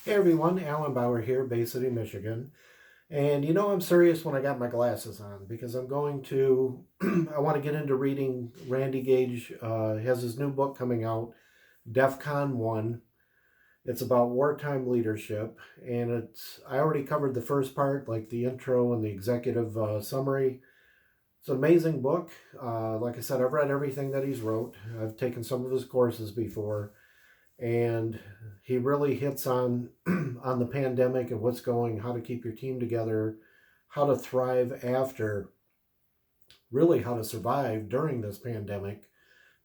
Hey everyone, Alan Bauer here, Bay City, Michigan. And you know I'm serious when I got my glasses on because I'm going to, I want to get into reading Randy Gage. He has his new book coming out, DEFCON 1. It's about wartime leadership. And I already covered the first part, like the intro and the executive summary. It's an amazing book. Like I said, I've read everything that he's wrote. I've taken some of his courses before. And he really hits on on the pandemic and how to keep your team together, how to thrive after, really how to survive during this pandemic,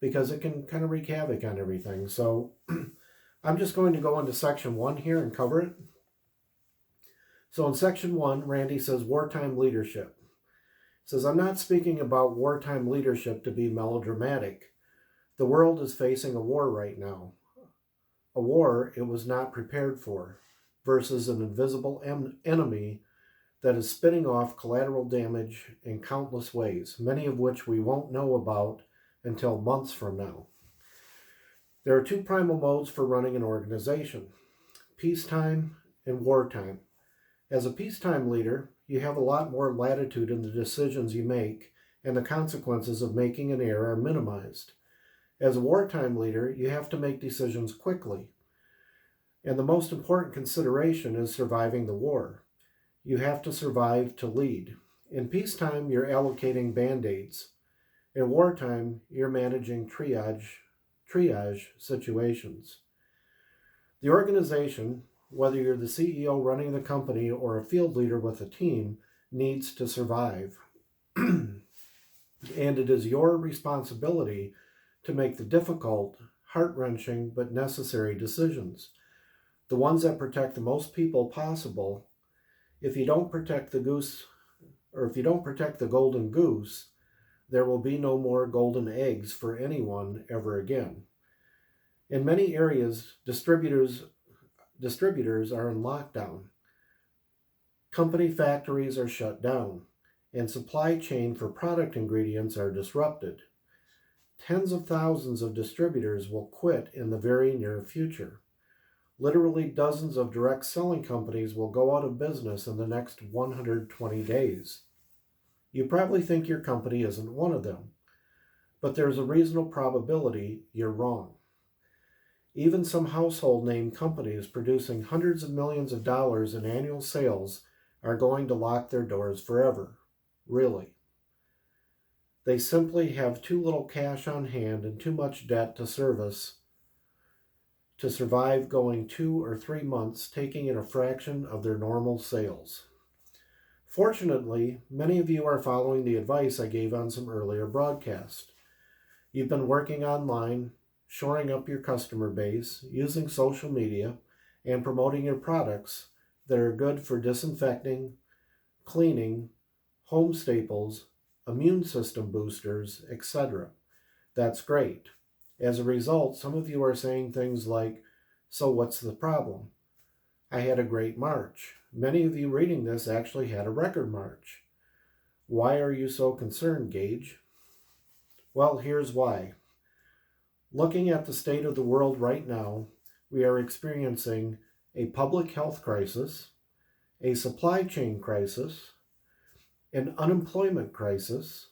because it can kind of wreak havoc on everything. So I'm just going to go into section 1 here and cover it. So in section 1, Randy says wartime leadership. He says, I'm not speaking about wartime leadership to be melodramatic. The world is facing a war right now, a war it was not prepared for, versus an invisible enemy that is spinning off collateral damage in countless ways, many of which we won't know about until months from now. There are two primal modes for running an organization: peacetime and wartime. As a peacetime leader, you have a lot more latitude in the decisions you make, and the consequences of making an error are minimized. As a wartime leader, you have to make decisions quickly, and the most important consideration is surviving the war. You have to survive to lead. In peacetime, you're allocating band-aids. In wartime, you're managing triage situations. The organization, whether you're the CEO running the company or a field leader with a team, needs to survive. And it is your responsibility to make the difficult, heart-wrenching, but necessary decisions, the ones that protect the most people possible. If you don't protect the goose, or if you don't protect the golden goose, there will be no more golden eggs for anyone ever again. In many areas, distributors are in lockdown. Company factories are shut down, and supply chain for product ingredients are disrupted. Tens of thousands of distributors will quit in the very near future. Literally dozens of direct selling companies will go out of business in the next 120 days. You probably think your company isn't one of them, but there's a reasonable probability you're wrong. Even some household name companies producing hundreds of millions of dollars in annual sales are going to lock their doors forever. Really. They simply have too little cash on hand and too much debt to service to survive going 2 or 3 months, taking in a fraction of their normal sales. Fortunately, many of you are following the advice I gave on some earlier broadcasts. You've been working online, shoring up your customer base, using social media, and promoting your products that are good for disinfecting, cleaning, home staples, immune system boosters, etc. That's great. As a result, some of you are saying things like, so what's the problem? I had a great March. Many of you reading this actually had a record March. Why are you so concerned, Gage? Well, here's why. Looking at the state of the world right now, we are experiencing a public health crisis, a supply chain crisis, an unemployment crisis,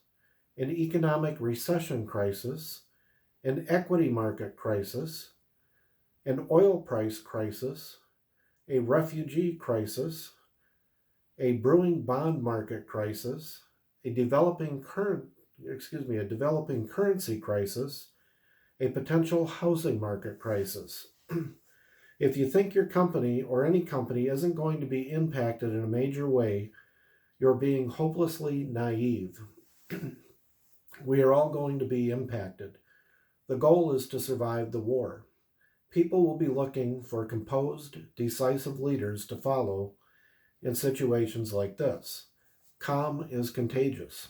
an economic recession crisis, an equity market crisis, an oil price crisis, a refugee crisis, a brewing bond market crisis, a developing currency crisis, a potential housing market crisis. If you think your company or any company isn't going to be impacted in a major way, you're being hopelessly naive. We are all going to be impacted. The goal is to survive the war. People will be looking for composed, decisive leaders to follow in situations like this. Calm is contagious.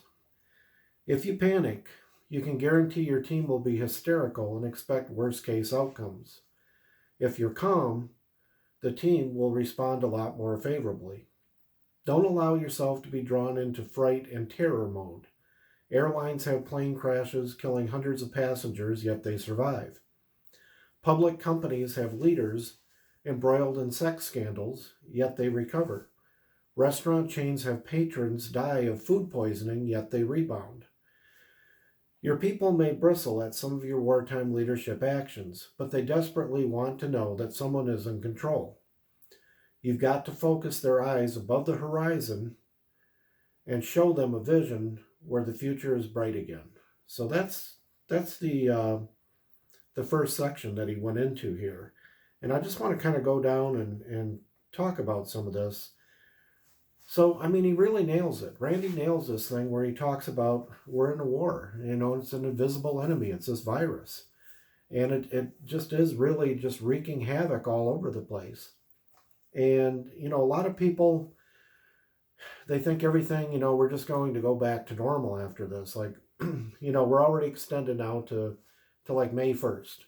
If you panic, you can guarantee your team will be hysterical and expect worst-case outcomes. If you're calm, the team will respond a lot more favorably. Don't allow yourself to be drawn into fright and terror mode. Airlines have plane crashes killing hundreds of passengers, yet they survive. Public companies have leaders embroiled in sex scandals, yet they recover. Restaurant chains have patrons die of food poisoning, yet they rebound. Your people may bristle at some of your wartime leadership actions, but they desperately want to know that someone is in control. You've got to focus their eyes above the horizon and show them a vision where the future is bright again. So that's the first section that he went into here, and I just want to kind of go down and talk about some of this. So I mean, he really nails it. Randy nails this thing where he talks about we're in a war. You know, it's an invisible enemy. It's this virus, and it just is really just wreaking havoc all over the place. And you know, a lot of people they think everything, you know, we're just going to go back to normal after this. Like, you know, we're already extended now to like May 1st.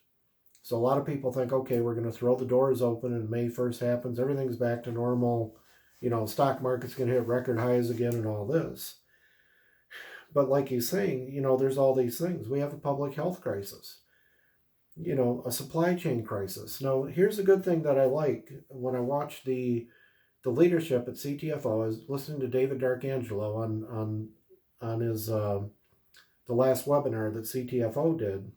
So a lot of people think, okay, we're going to throw the doors open and May 1st happens, everything's back to normal. You know, stock market's going to hit record highs again and all this. But like he's saying, you know, there's all these things. We have a public health crisis, you know, a supply chain crisis. Now, here's a good thing that I like when I watch the leadership at CTFO is listening to David D'Arcangelo on his the last webinar that CTFO did.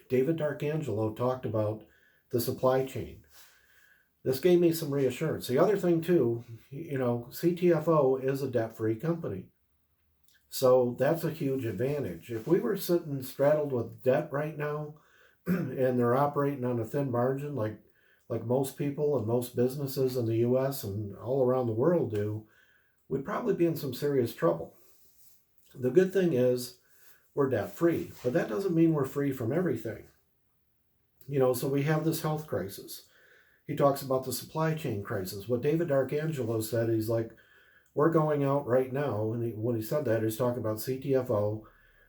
David D'Arcangelo talked about the supply chain. This gave me some reassurance. The other thing too, you know, CTFO is a debt-free company. So that's a huge advantage. If we were sitting straddled with debt right now and they're operating on a thin margin like most people and most businesses in the US and all around the world do, we'd probably be in some serious trouble. The good thing is we're debt free, but that doesn't mean we're free from everything. You know, so we have this health crisis. He talks about the supply chain crisis. What David D'Arcangelo said, he's like, we're going out right now, and when he said that, he's talking about CTFO.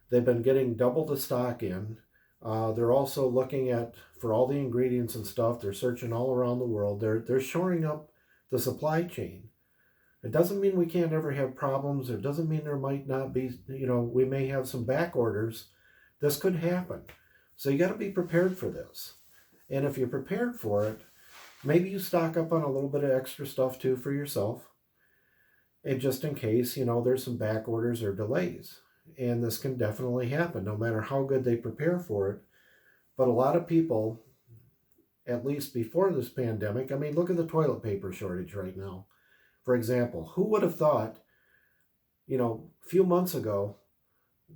They've been getting double the stock in. They're also looking at, for all the ingredients and stuff, they're searching all around the world. They're shoring up the supply chain. It doesn't mean we can't ever have problems. It doesn't mean there might not be, you know, we may have some back orders. This could happen. So you got to be prepared for this. And if you're prepared for it, maybe you stock up on a little bit of extra stuff too for yourself. And just in case, you know, there's some back orders or delays. And this can definitely happen no matter how good they prepare for it. But a lot of people, at least before this pandemic, I mean, look at the toilet paper shortage right now. For example, who would have thought, you know, a few months ago,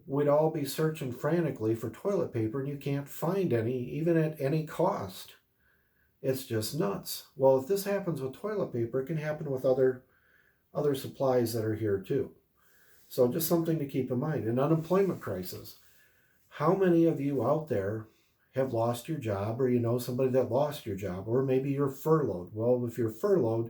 we'd all be searching frantically for toilet paper and you can't find any, even at any cost. It's just nuts. Well, if this happens with toilet paper, it can happen with other supplies that are here too. So just something to keep in mind. An unemployment crisis. How many of you out there have lost your job, or you know somebody that lost your job, or maybe you're furloughed? Well, if you're furloughed,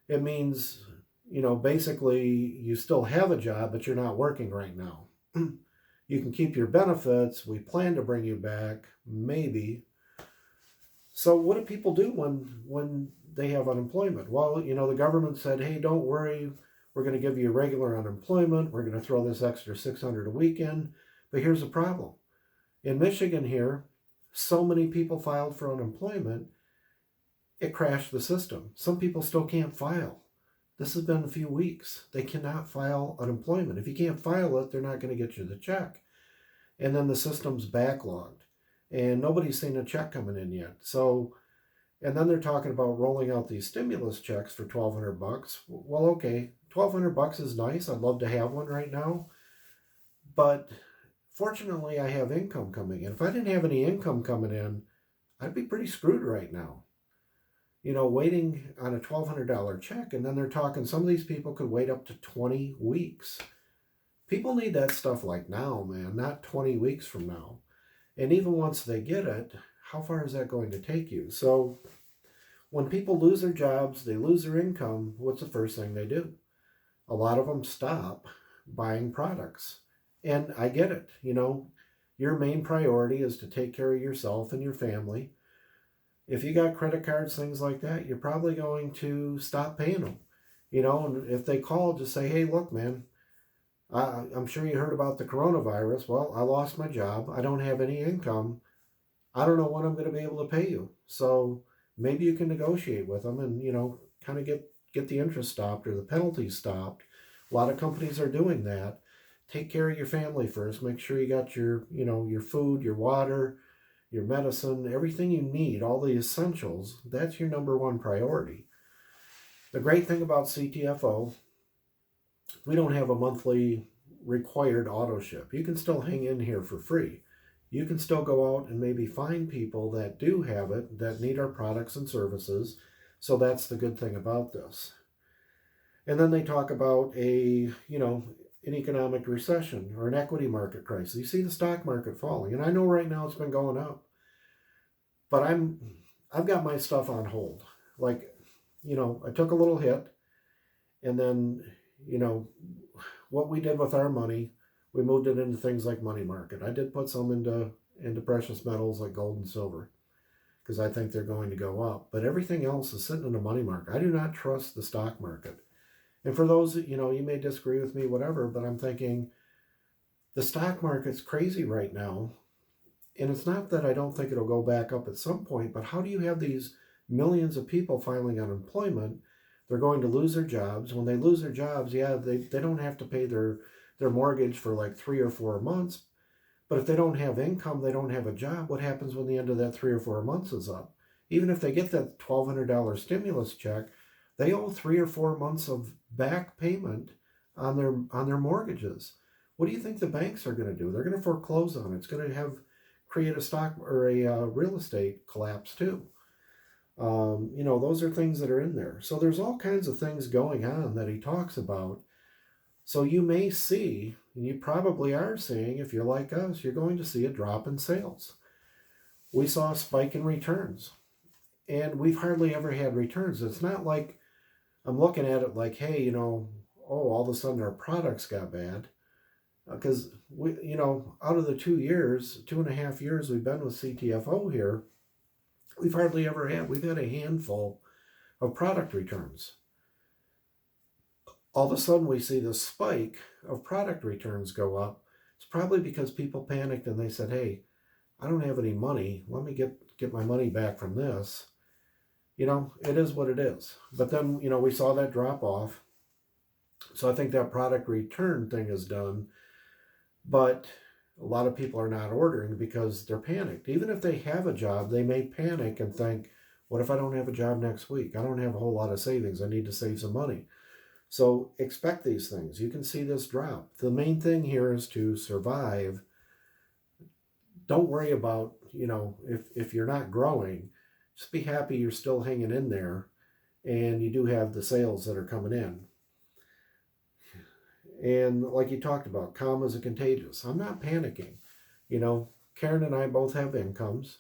it means, you know, basically you still have a job, but you're not working right now. You can keep your benefits. We plan to bring you back, maybe. So what do people do when they have unemployment? Well, you know, the government said, hey, don't worry. We're going to give you regular unemployment. We're going to throw this extra $600 a week in. But here's the problem. In Michigan here, so many people filed for unemployment, it crashed the system. Some people still can't file. This has been a few weeks. They cannot file unemployment. If you can't file it, they're not going to get you the check. And then the system's backlogged. And nobody's seen a check coming in yet. So, and then they're talking about rolling out these stimulus checks for $1,200. Well, okay, $1,200 is nice. I'd love to have one right now. But fortunately, I have income coming in. If I didn't have any income coming in, I'd be pretty screwed right now. You know, waiting on a $1,200 check, and then they're talking some of these people could wait up to 20 weeks. People need that stuff like now, man, not 20 weeks from now. And even once they get it, how far is that going to take you? So when people lose their jobs, they lose their income, what's the first thing they do? A lot of them stop buying products. And I get it, you know, your main priority is to take care of yourself and your family. If you got credit cards, things like that, you're probably going to stop paying them. You know, and if they call, just say, hey, look, man, I'm sure you heard about the coronavirus. Well, I lost my job. I don't have any income. I don't know when I'm going to be able to pay you. So maybe you can negotiate with them and, kind of get the interest stopped or the penalties stopped. A lot of companies are doing that. Take care of your family first. Make sure you got your food, your water, your medicine, everything you need, all the essentials. That's your number one priority. The great thing about CTFO, we don't have a monthly required auto ship. You can still hang in here for free. You can still go out and maybe find people that do have it, that need our products and services. So that's the good thing about this. And then they talk about an economic recession or an equity market crisis. You see the stock market falling, and I know right now it's been going up, but I've got my stuff on hold. Like, I took a little hit, and then, what we did with our money, we moved it into things like money market. I did put some into precious metals like gold and silver because I think they're going to go up. But everything else is sitting in the money market. I do not trust the stock market. And for those, you may disagree with me, whatever, but I'm thinking the stock market's crazy right now. And it's not that I don't think it'll go back up at some point, but how do you have these millions of people filing unemployment? They're going to lose their jobs. When they lose their jobs, yeah, they don't have to pay their mortgage for like 3 or 4 months. But if they don't have income, they don't have a job, what happens when the end of that 3 or 4 months is up? Even if they get that $1,200 stimulus check, they owe 3 or 4 months of back payment on their mortgages. What do you think the banks are going to do? They're going to foreclose on it. It's going to create a stock or a real estate collapse too. Those are things that are in there. So there's all kinds of things going on that he talks about. So you may see, and you probably are seeing, if you're like us, you're going to see a drop in sales. We saw a spike in returns, and we've hardly ever had returns. It's not like I'm looking at it like, hey, all of a sudden our products got bad. Because we, out of the 2.5 years we've been with CTFO here, we've had a handful of product returns. All of a sudden we see this spike of product returns go up. It's probably because people panicked and they said, hey, I don't have any money. Let me get my money back from this. It is what it is. But then, we saw that drop off. So I think that product return thing is done. But a lot of people are not ordering because they're panicked. Even if they have a job, they may panic and think, what if I don't have a job next week? I don't have a whole lot of savings. I need to save some money. So expect these things. You can see this drop. The main thing here is to survive. Don't worry about, if you're not growing, just be happy you're still hanging in there and you do have the sales that are coming in. And like you talked about, calm is contagious. I'm not panicking. Karen and I both have incomes.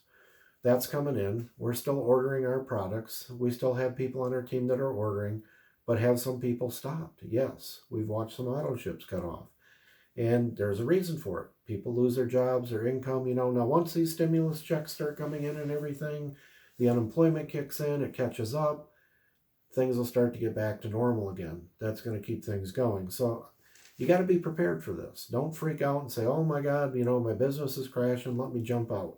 That's coming in. We're still ordering our products. We still have people on our team that are ordering, but have some people stopped? Yes. We've watched some auto ships cut off. And there's a reason for it. People lose their jobs, their income. Now once these stimulus checks start coming in and everything, the unemployment kicks in, it catches up, things will start to get back to normal again. That's going to keep things going. So you got to be prepared for this. Don't freak out and say, oh my God, my business is crashing, let me jump out.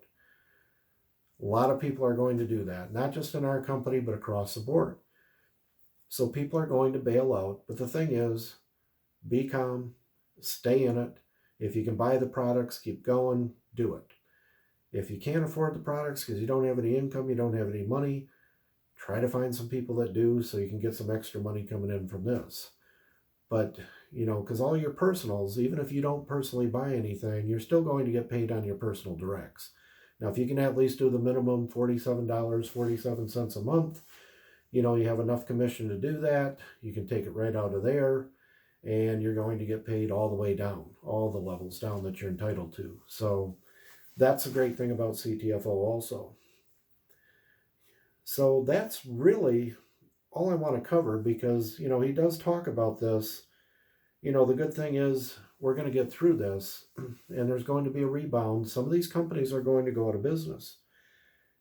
A lot of people are going to do that, not just in our company, but across the board. So people are going to bail out. But the thing is, be calm, stay in it. If you can buy the products, keep going, do it. If you can't afford the products because you don't have any income, you don't have any money, try to find some people that do so you can get some extra money coming in from this. But, because all your personals, even if you don't personally buy anything, you're still going to get paid on your personal directs. Now, if you can at least do the minimum $47.47 a month, you have enough commission to do that. You can take it right out of there, and you're going to get paid all the way down, all the levels down that you're entitled to. So that's a great thing about CTFO also. So that's really all I want to cover because, he does talk about this. The good thing is we're going to get through this and there's going to be a rebound. Some of these companies are going to go out of business.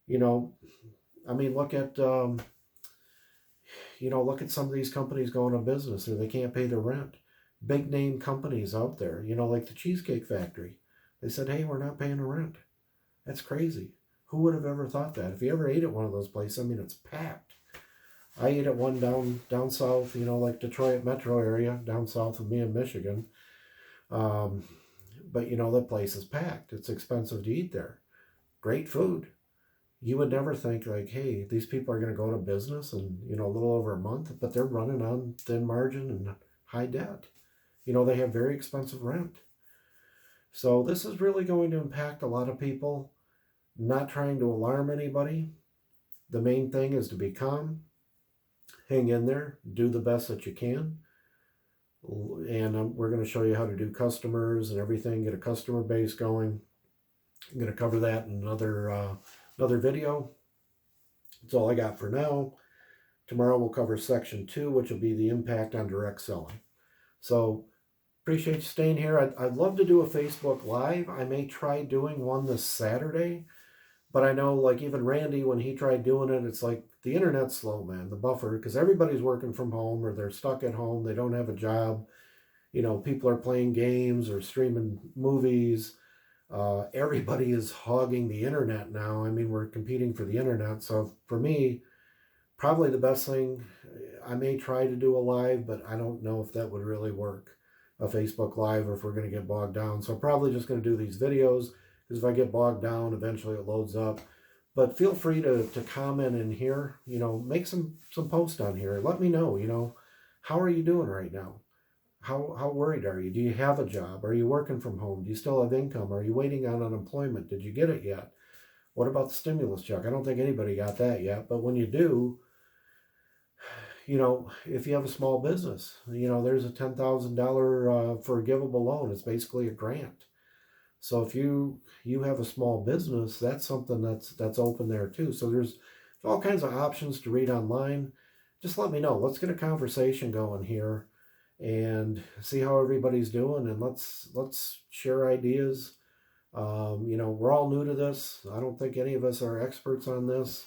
Look at, look at some of these companies going out of business or they can't pay their rent. Big name companies out there, like the Cheesecake Factory. They said, hey, we're not paying the rent. That's crazy. Who would have ever thought that? If you ever ate at one of those places, I mean, it's packed. I ate at one down south, like Detroit metro area, down south of me in Michigan. Um, but that place is packed. It's expensive to eat there. Great food. You would never think like, hey, these people are going to go out of business in a little over a month, but they're running on thin margin and high debt. They have very expensive rent. So this is really going to impact a lot of people. Not trying to alarm anybody. The main thing is to be calm, hang in there, do the best that you can. And we're going to show you how to do customers and everything, get a customer base going. I'm going to cover that in another video. That's all I got for now. Tomorrow we'll cover section 2, which will be the impact on direct selling. So appreciate you staying here. I'd love to do a Facebook Live. I may try doing one this Saturday. But I know, like, even Randy, when he tried doing it, it's like the internet's slow, man, the buffer, because everybody's working from home or they're stuck at home. They don't have a job. People are playing games or streaming movies. Everybody is hogging the internet now. I mean, we're competing for the internet. So for me, probably the best thing, I may try to do a live, but I don't know if that would really work, a Facebook Live, or if we're going to get bogged down. So I'm probably just going to do these videos. Because if I get bogged down, eventually it loads up. But feel free to comment in here. Make some posts on here. Let me know, how are you doing right now? How worried are you? Do you have a job? Are you working from home? Do you still have income? Are you waiting on unemployment? Did you get it yet? What about the stimulus check? I don't think anybody got that yet. But when you do, if you have a small business, there's a $10,000 forgivable loan. It's basically a grant. So if you have a small business, that's something that's open there too. So there's all kinds of options to read online. Just let me know. Let's get a conversation going here and see how everybody's doing, and let's share ideas. We're all new to this. I don't think any of us are experts on this.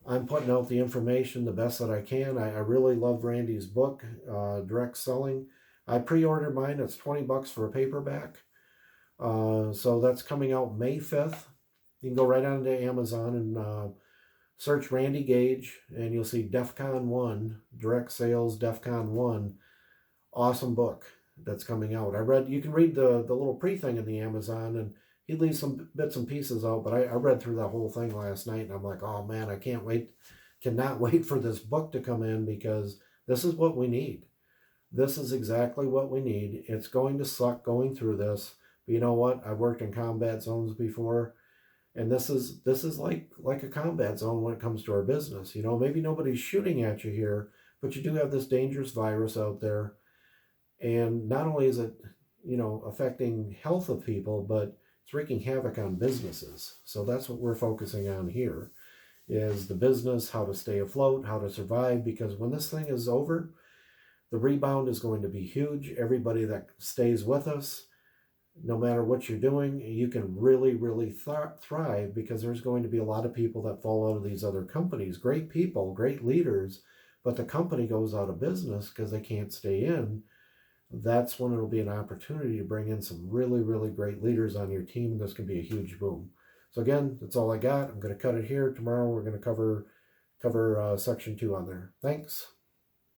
I'm putting out the information the best that I can. I really love Randy's book, Direct Selling. I pre-ordered mine. It's $20 for a paperback. So that's coming out May 5th. You can go right on to Amazon and search Randy Gage, and you'll see DEFCON 1, Direct Sales DEFCON 1. Awesome book that's coming out. You can read the little pre-thing in the Amazon, and he leaves some bits and pieces out, but I read through that whole thing last night, and I'm like, oh man, I cannot wait for this book to come in, because this is what we need. This is exactly what we need. It's going to suck going through this. But you know what? I've worked in combat zones before, and this is like a combat zone when it comes to our business. Maybe nobody's shooting at you here, but you do have this dangerous virus out there. And not only is it, affecting health of people, but it's wreaking havoc on businesses. So that's what we're focusing on here, is the business, how to stay afloat, how to survive, because when this thing is over, the rebound is going to be huge. Everybody that stays with us, no matter what you're doing, you can really, really thrive, because there's going to be a lot of people that fall out of these other companies. Great people, great leaders, but the company goes out of business because they can't stay in. That's when it'll be an opportunity to bring in some really, really great leaders on your team, and this can be a huge boom. So again, that's all I got. I'm going to cut it here. Tomorrow we're going to cover section 2 on there. Thanks.